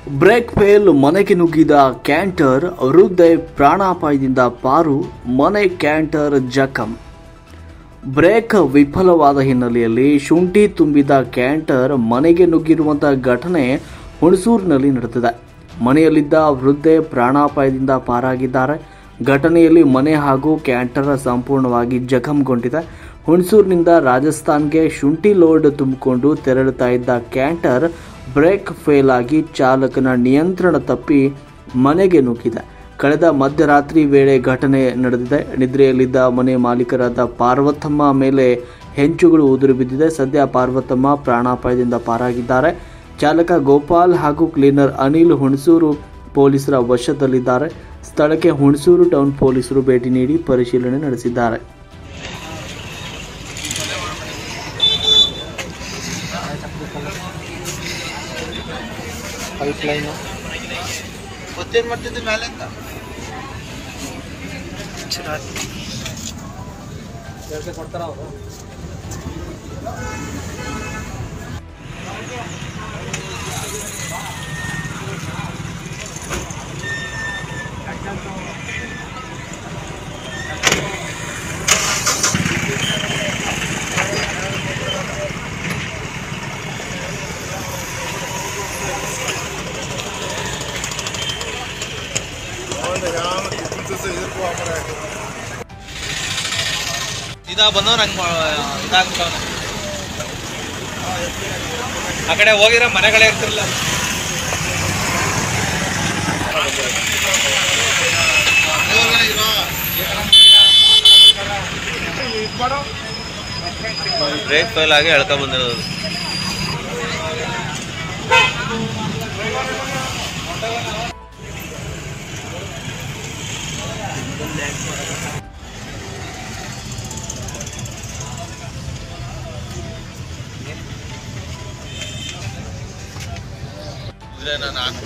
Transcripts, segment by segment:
Break fail, ಮನೆಗೆ ನುಗ್ಗಿದ canter, ವೃದ್ಧೆ ಪ್ರಾಣಾಪಾಯದಿಂದ ಪಾರು, ಮನೆ ಕ್ಯಾಂಟರ್ ಜಖಂ. ಬ್ರೇಕ್ ವಿಫಲವಾದ ಹಿನ್ನೆಲೆಯಲ್ಲಿ ಶುಂಠಿ ತುಂಬಿದ ಕ್ಯಾಂಟರ್ ಮನೆಗೆ ನುಗ್ಗಿರುವಂತಹ ಘಟನೆ ಹುಣಸೂರಿನಲ್ಲಿ ನಡೆದಿದೆ. ಮನೆಯಲ್ಲಿದ್ದ ವೃದ್ಧೆ ಪ್ರಾಣಾಪಾಯದಿಂದ ಪಾರಾಗಿದ್ದಾರೆ. ಘಟನೆಯಲ್ಲಿ ಮನೆ ಹಾಗೂ ಕ್ಯಾಂಟರ್ ಸಂಪೂರ್ಣವಾಗಿ ಜಖಂಗೊಂಡಿದೆ. ಹುಣಸೂರಿನಿಂದ ರಾಜಸ್ಥಾನ್ಗೆ ಶುಂಠಿ ಲೋಡ್ ತುಂಬಿಕೊಂಡು ತೆರಳುತ್ತಾ ಇದ್ದ ಕ್ಯಾಂಟರ್ ಬ್ರೇಕ್ ಫೇಲ್ ಆಗಿ ಚಾಲಕನ ನಿಯಂತ್ರಣ ತಪ್ಪಿ ಮನೆಗೆ ನುಗ್ಗಿದೆ. ಕಳೆದ ಮಧ್ಯರಾತ್ರಿ ವೇಳೆ ಘಟನೆ ನಡೆದಿದೆ. ನಿದ್ರೆಯಲ್ಲಿದ್ದ ಮನೆ ಮಾಲೀಕರಾದ ಪಾರ್ವತಮ್ಮ ಮೇಲೆ ಹೆಂಚುಗಳು ಉದುರಿ ಬಿದ್ದಿದೆ. ಸದ್ಯ ಪಾರ್ವತಮ್ಮ ಪ್ರಾಣಾಪಾಯದಿಂದ ಪಾರಾಗಿದ್ದಾರೆ. ಚಾಲಕ ಗೋಪಾಲ್ ಹಾಗೂ ಕ್ಲೀನರ್ ಅನಿಲ್ ಹುಣಸೂರು ಪೊಲೀಸರ ವಶದಲ್ಲಿದ್ದಾರೆ. ಸ್ಥಳಕ್ಕೆ ಹುಣಸೂರು ಟೌನ್ ಪೊಲೀಸರು ಭೇಟಿ ನೀಡಿ ಪರಿಶೀಲನೆ ನಡೆಸಿದ್ದಾರೆ. ಸೀದಾ ಬಂದವ್ ನಂಗೆ ಇದಾಗ್ಬಿಟ್ಟವನ ಆ ಕಡೆ ಹೋಗಿರೋ ಮನೆಗಳೇ ಇರ್ತಿರಲಿಲ್ಲ. ಬ್ರೇಕ್ ಫೇಲ್ ಆಗಿ ಎಳ್ಕೊಂಡ್ ಬಂದಿರೋದು.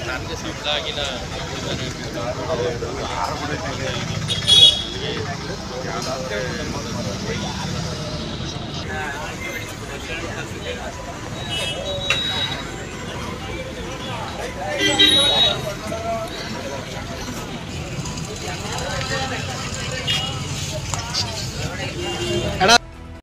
ನನಗೆ ಶಬ್ದ ಆಗಿಲ್ಲ.